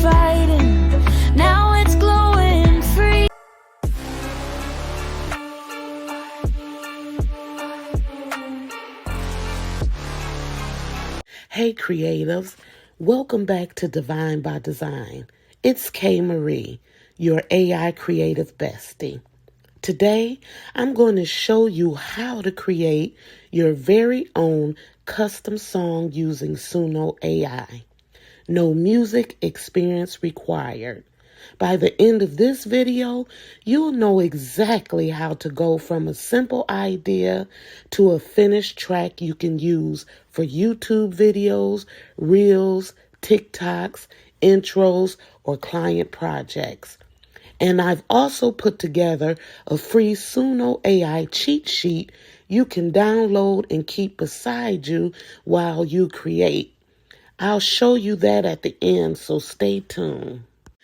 fighting. Now it's glowing free. Hey creatives, welcome back to Divine by Design. It's K. Marie, your AI creative bestie. Today, I'm going to show you how to create your very own custom song using Suno AI. No music experience required. By the end of this video, you'll know exactly how to go from a simple idea to a finished track you can use for YouTube videos, Reels, TikToks, intros, or client projects. And I've also put together a free Suno AI cheat sheet you can download and keep beside you while you create. I'll show you that at the end, so stay tuned.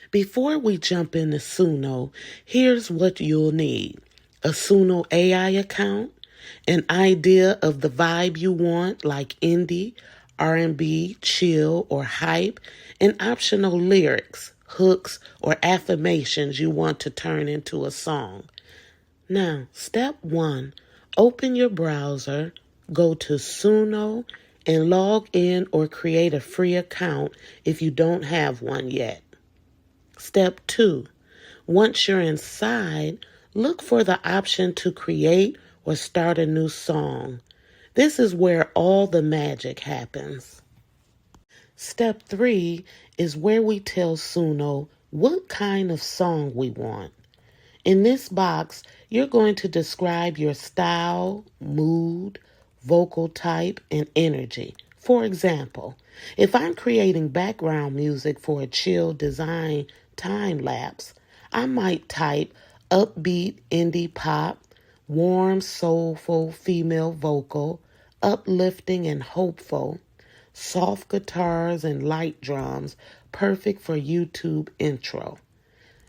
Before we jump into Suno, here's what you'll need. A Suno AI account, an idea of the vibe you want like indie, R&B, chill, or hype, and optional lyrics, hooks, or affirmations you want to turn into a song. Now, step 1, open your browser, go to Suno, and log in or create a free account if you don't have one yet. Step 2, once you're inside, look for the option to create or start a new song. This is where all the magic happens. Step 3 is where we tell Suno what kind of song we want. In this box, you're going to describe your style, mood, vocal type, and energy. For example, if I'm creating background music for a chill design time-lapse, I might type upbeat indie pop, warm soulful female vocal, uplifting and hopeful, soft guitars and light drums, perfect for YouTube intro.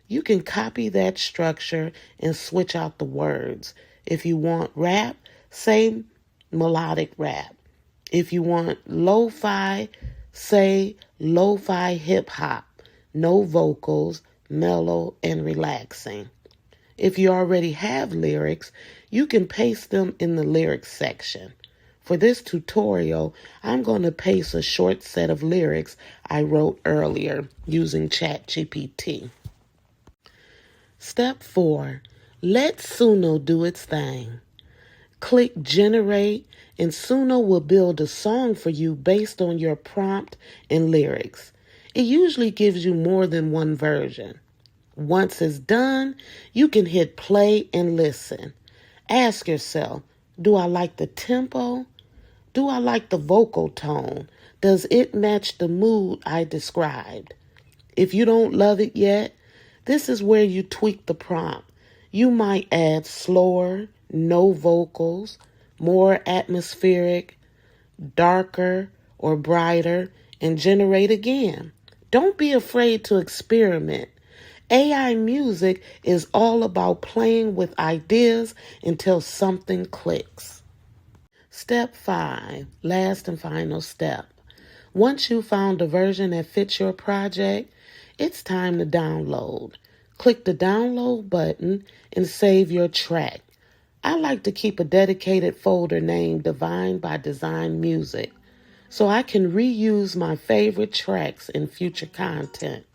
You can copy that structure and switch out the words. If you want rap, say melodic rap. If you want lo-fi, say lo-fi hip-hop. No vocals, mellow and relaxing. If you already have lyrics, you can paste them in the lyrics section. For this tutorial, I'm going to paste a short set of lyrics I wrote earlier using ChatGPT. Step 4, let Suno do its thing. Click Generate, and Suno will build a song for you based on your prompt and lyrics. It usually gives you more than one version. Once it's done, you can hit play and listen. Ask yourself, do I like the tempo? Do I like the vocal tone? Does it match the mood I described? If you don't love it yet, this is where you tweak the prompt. You might add slower, no vocals, more atmospheric, darker, or brighter, and generate again. Don't be afraid to experiment. AI music is all about playing with ideas until something clicks. Step 5, last and final step. Once you've found a version that fits your project, it's time to download. Click the download button and save your track. I like to keep a dedicated folder named Divine by Design Music, so I can reuse my favorite tracks in future content.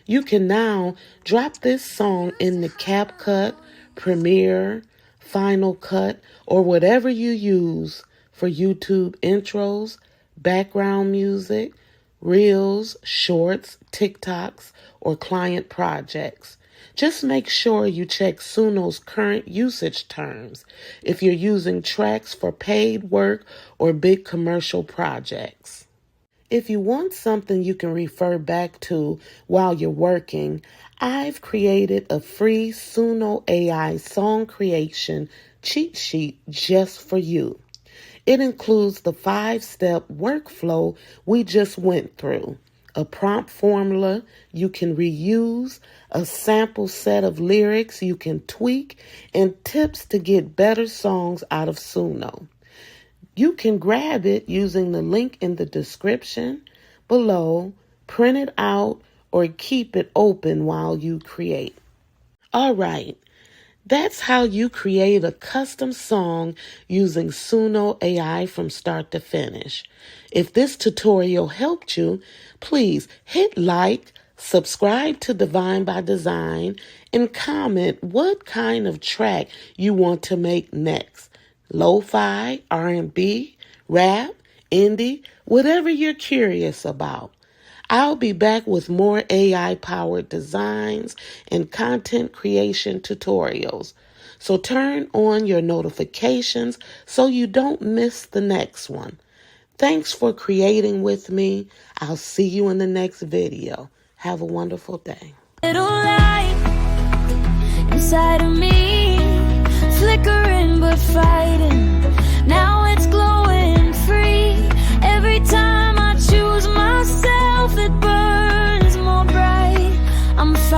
You can now drop this song in the CapCut, Premiere, Final Cut, or whatever you use for YouTube intros, background music, Reels, Shorts, TikToks, or client projects. Just make sure you check Suno's current usage terms if you're using tracks for paid work or big commercial projects. If you want something you can refer back to while you're working, I've created a free Suno AI song creation cheat sheet just for you. It includes the 5-step workflow we just went through, a prompt formula you can reuse, a sample set of lyrics you can tweak, and tips to get better songs out of Suno. You can grab it using the link in the description below, print it out, or keep it open while you create. All right, that's how you create a custom song using Suno AI from start to finish. If this tutorial helped you, please hit like, subscribe to Dezign by Design, and comment what kind of track you want to make next. Lo-fi, R&B, rap, indie, whatever you're curious about. I'll be back with more AI-powered designs and content creation tutorials. So turn on your notifications so you don't miss the next one. Thanks for creating with me. I'll see you in the next video. Have a wonderful day. Little light inside of me, flickering but fighting. Now it's glowing free. Every time I choose myself, it burns more bright. I'm fighting.